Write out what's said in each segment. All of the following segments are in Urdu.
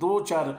2-4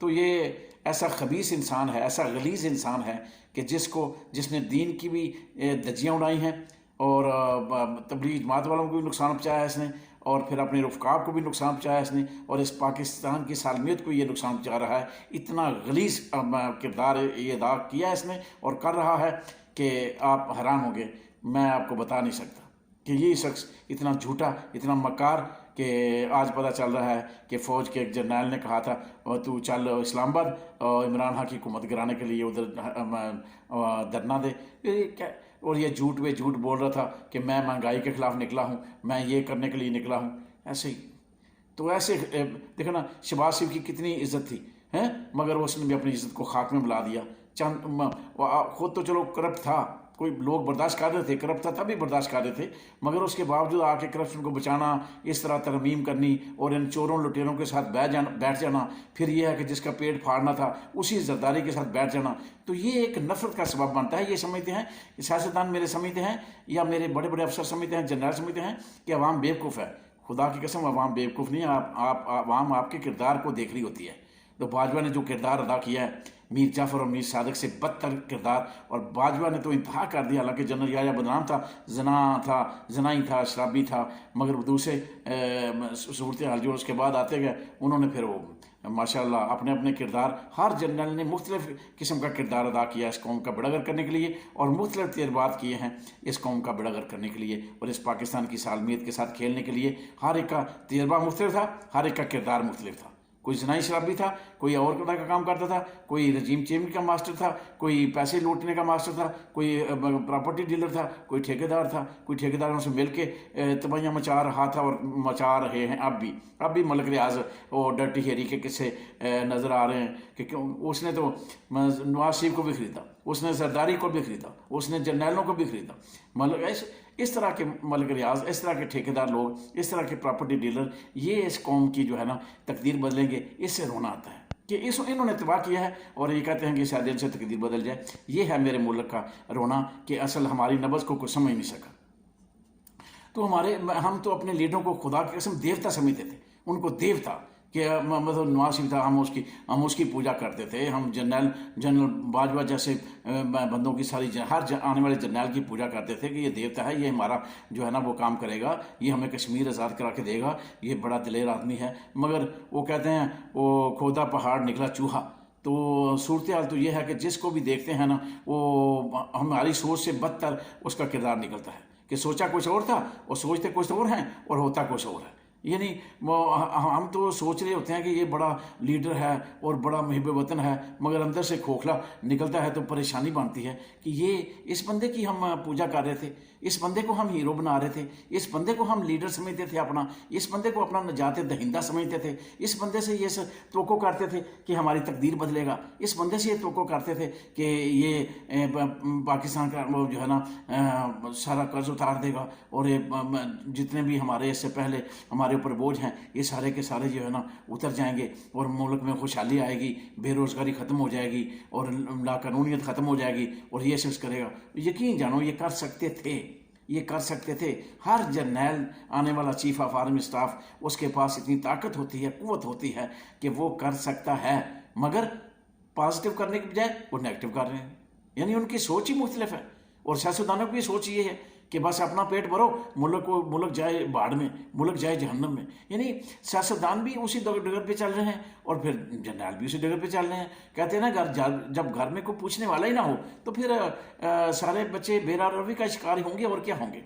تو یہ ایسا خبیث انسان ہے، ایسا غلیظ انسان ہے کہ جس نے دین کی بھی دھجیاں اڑائی ہیں، اور تبلیغ جماعت والوں کو بھی نقصان پہنچایا ہے اس نے، اور پھر اپنے رفقا کو بھی نقصان پہنچایا اس نے، اور اس پاکستان کی سالمیت کو یہ نقصان پہنچا رہا ہے۔ اتنا غلیظ کردار یہ ادا کیا اس نے اور کر رہا ہے کہ آپ حیران ہوں گے۔ میں آپ کو بتا نہیں سکتا کہ یہ شخص اتنا جھوٹا، اتنا مکار، کہ آج پتہ چل رہا ہے کہ فوج کے ایک جرنیل نے کہا تھا تو چل اسلام آباد عمران خان کی حکومت گرانے کے لیے ادھر دھرنا دے، اور یہ جھوٹ بول رہا تھا کہ میں مہنگائی کے خلاف نکلا ہوں، میں یہ کرنے کے لیے نکلا ہوں۔ ایسے ہی تو ایسے دیکھو نا، شہباز شریف کی کتنی عزت تھی ہیں، مگر اس نے بھی اپنی عزت کو خاک میں ملا دیا۔ خود تو چلو کرپٹ تھا، کوئی لوگ برداشت کر رہے تھے، کرپٹ تھا تب بھی برداشت کر رہے تھے، مگر اس کے باوجود آ کے کرپشن کو بچانا، اس طرح ترمیم کرنی اور ان چوروں لٹیروں کے ساتھ بیٹھ جانا، پھر یہ ہے کہ جس کا پیٹ پھاڑنا تھا اسی زرداری کے ساتھ بیٹھ جانا، تو یہ ایک نفرت کا سبب بنتا ہے۔ یہ سمجھتے ہیں، سیاستدان میرے سمجھتے ہیں، یا میرے بڑے بڑے افسر سمجھتے ہیں، جنرل سمجھتے ہیں کہ عوام بیوقوف ہے۔ خدا کی قسم عوام بیوقوف نہیں ہے، عوام آپ کے کردار کو دیکھ رہی ہوتی ہے۔ تو باجوہ نے جو کردار ادا کیا ہے، میر جعفر اور میر صادق سے بدتر کردار، اور باجوہ نے تو انتہا کر دیا، حالانکہ جنرل یحییٰ بدنام تھا، زنائی تھا، شرابی تھا، مگر دوسرے صورتحال جو اس کے بعد آتے گئے، انہوں نے پھر وہ ماشاءاللہ اپنے اپنے کردار، ہر جنرل نے مختلف قسم کا کردار ادا کیا اس قوم کا بیڑا غرق کرنے کے لیے، اور مختلف تجربات کیے ہیں اس قوم کا بیڑا غرق کرنے کے لیے اور اس پاکستان کی سالمیت کے ساتھ کھیلنے کے لیے۔ ہر ایک کا تجربہ مختلف تھا، ہر ایک کا کردار مختلف تھا۔ کوئی زنائی شرابی تھا، کوئی اور قطع کا کام کرتا تھا، کوئی رجیم چینج کا ماسٹر تھا، کوئی پیسے لوٹنے کا ماسٹر تھا، کوئی پراپرٹی ڈیلر تھا، کوئی ٹھیکیدار تھا، کوئی ٹھیکیداروں سے مل کے تباہیاں مچا رہا تھا اور مچا رہے ہیں اب بھی ملک ریاض اور ڈرٹی ہیری کے قصے نظر آ رہے ہیں کہ اس نے تو نواز شریف کو بھی خریدا، اس نے زرداری کو بھی خریدا، اس نے جرنیلوں کو بھی خریدا۔ اس طرح کے ملک ریاض، اس طرح کے ٹھیکیدار لوگ، اس طرح کے پراپرٹی ڈیلر، یہ اس قوم کی جو ہے نا تقدیر بدلیں گے، اس سے رونا آتا ہے کہ انہوں نے تباہ کیا ہے، اور یہ کہتے ہیں کہ شاید ان سے تقدیر بدل جائے۔ یہ ہے میرے ملک کا رونا کہ اصل ہماری نبض کو کوئی سمجھ نہیں سکا۔ تو ہم تو اپنے لیڈروں کو خدا کی قسم دیوتا سمجھتے تھے، ان کو دیوتا، کہ مطلب نواز شریف تھا، ہم اس کی پوجا کرتے تھے، ہم جنرل باجوہ جیسے بندوں کی ساری ہر آنے والے جرنیل کی پوجا کرتے تھے کہ یہ دیوتا ہے، یہ ہمارا جو ہے نا وہ کام کرے گا، یہ ہمیں کشمیر آزاد کرا کے دے گا، یہ بڑا دلیر آدمی ہے۔ مگر وہ کہتے ہیں وہ کھودا پہاڑ نکلا چوہا۔ تو صورتحال تو یہ ہے کہ جس کو بھی دیکھتے ہیں نا، وہ ہماری سوچ سے بدتر اس کا کردار نکلتا ہے کہ سوچا کچھ اور تھا اور سوچتے کچھ اور ہیں اور ہوتا کچھ اور ہے۔ یعنی ہم تو سوچ رہے ہوتے ہیں کہ یہ بڑا لیڈر ہے اور بڑا محب وطن ہے، مگر اندر سے کھوکھلا نکلتا ہے، تو پریشانی بنتی ہے کہ یہ اس بندے کی ہم پوجا کر رہے تھے، اس بندے کو ہم ہیرو بنا رہے تھے، اس بندے کو ہم لیڈر سمجھتے تھے اپنا، اس بندے کو اپنا نجات دہندہ سمجھتے تھے، اس بندے سے یہ توقع کرتے تھے کہ ہماری تقدیر بدلے گا، اس بندے سے یہ توقع کرتے تھے کہ یہ پاکستان کا وہ جو ہے نا سارا قرض اتار دے گا، اور جتنے بھی ہمارے اس سے پہلے ہمارے اوپر بوجھ ہیں یہ سارے کے سارے جو ہے نا اتر جائیں گے، اور ملک میں خوشحالی آئے گی، بے روزگاری ختم ہو جائے گی، اور لا قانونیت ختم ہو جائے گی، اور یہ شخص کرے گا۔ یقین جانو یہ کر سکتے تھے، یہ کر سکتے تھے۔ ہر جرنیل آنے والا چیف آف آرمی اسٹاف، اس کے پاس اتنی طاقت ہوتی ہے، قوت ہوتی ہے کہ وہ کر سکتا ہے، مگر پازیٹیو کرنے کے بجائے وہ نیگیٹو کر رہے ہیں۔ یعنی ان کی سوچ ہی مختلف ہے، اور سیاستدانوں کی سوچ یہ ہے کہ بس اپنا پیٹ بھرو، ملک جائے باڑ میں، ملک جائے جہنم میں۔ یعنی سیاستدان بھی اسی ڈگر پہ چل رہے ہیں، اور پھر جنرل بھی اسی ڈگر پہ چل رہے ہیں۔ کہتے ہیں نا جب گھر میں کوئی پوچھنے والا ہی نہ ہو تو پھر سارے بچے بے روی کا شکار ہوں گے، اور کیا ہوں گے،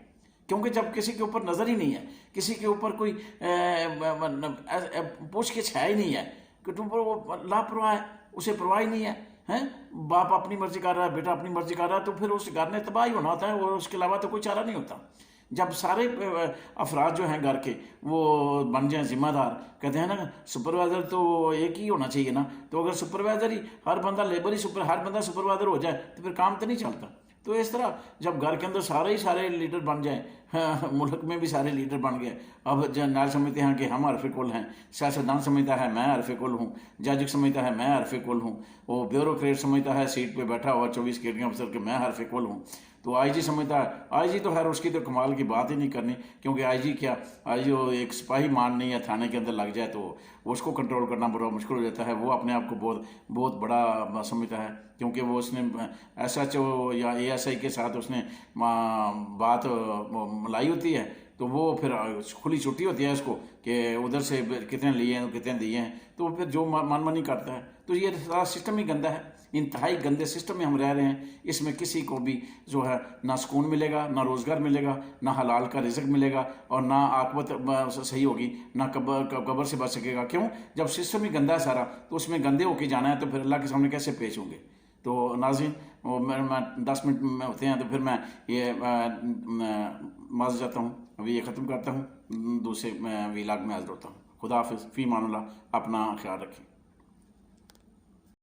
کیونکہ جب کسی کے اوپر نظر ہی نہیں ہے، کسی کے اوپر کوئی پوچھ گچھ ہے ہی نہیں ہے، کہ وہ لاپرواہ ہے، اسے پرواہ ہی نہیں ہے، باپ اپنی مرضی کر رہا ہے، بیٹا اپنی مرضی کر رہا ہے، تو پھر اس گھر نے تباہ ہی ہونا ہوتا ہے، اور اس کے علاوہ تو کوئی چارہ نہیں ہوتا۔ جب سارے افراد جو ہیں گھر کے وہ بن جائیں ذمہ دار، کہتے ہیں نا سپروائزر تو ایک ہی ہونا چاہیے نا، تو اگر سپروائزر ہی ہر بندہ لیبر ہی ہر بندہ سپروائزر ہو جائے تو پھر کام تو نہیں چلتا۔ تو اس طرح جب گھر کے اندر سارے لیڈر بن جائیں، ملک میں بھی سارے لیڈر بن گئے، اب جرنیل سمجھتے ہیں کہ ہم حرف کل ہیں، سیاستدان سمجھتا ہے میں حرف کل ہوں، جج سمجھتا ہے میں حرف کل ہوں، وہ بیوروکریٹ سمجھتا ہے سیٹ پہ بیٹھا ہوا 24 کیڈنگ افسر کہ میں حرف کل ہوں۔ تو آئی جی سمجھتا ہے، آئی جی تو خیر اس کی تو کمال کی بات ہی نہیں کرنی، کیونکہ آئی جی کیا، آئی جی ایک سپاہی مان نہیں ہے، تھانے کے اندر لگ جائے تو اس کو کنٹرول کرنا بڑا مشکل ہو جاتا ہے، وہ اپنے آپ کو بہت بڑا سمجھتا ہے، کیونکہ وہ اس نے ایس ایچ او یا اے ایس آئی کے ساتھ اس نے بات ملائی ہوتی ہے، تو وہ پھر کھلی چھٹی ہوتی ہے اس کو کہ ادھر سے کتنے لیے ہیں کتنے دیے ہیں، تو وہ پھر جو من منی کرتا ہے۔ تو یہ سارا سسٹم ہی گندا ہے، انتہائی گندے سسٹم میں ہم رہ رہے ہیں، اس میں کسی کو بھی جو ہے نہ سکون ملے گا، نہ روزگار ملے گا، نہ حلال کا رزق ملے گا، اور نہ عاقبت صحیح ہوگی، نہ قبر سے بچ سکے گا۔ کیوں؟ جب سسٹم ہی گندا ہے سارا، تو اس میں گندے ہو کے جانا ہے تو پھر اللہ کے سامنے کیسے پیش ہوں گے؟ تو ناظرین، وہ میں 10 منٹ میں ہوتے ہیں تو پھر میں یہ معذرت جاتا ہوں، ابھی یہ ختم کرتا ہوں، دوسرے ویلاگ میں حاضر ہوتا ہوں۔ خدا حافظ، فی امان اللہ، اپنا خیال رکھیں۔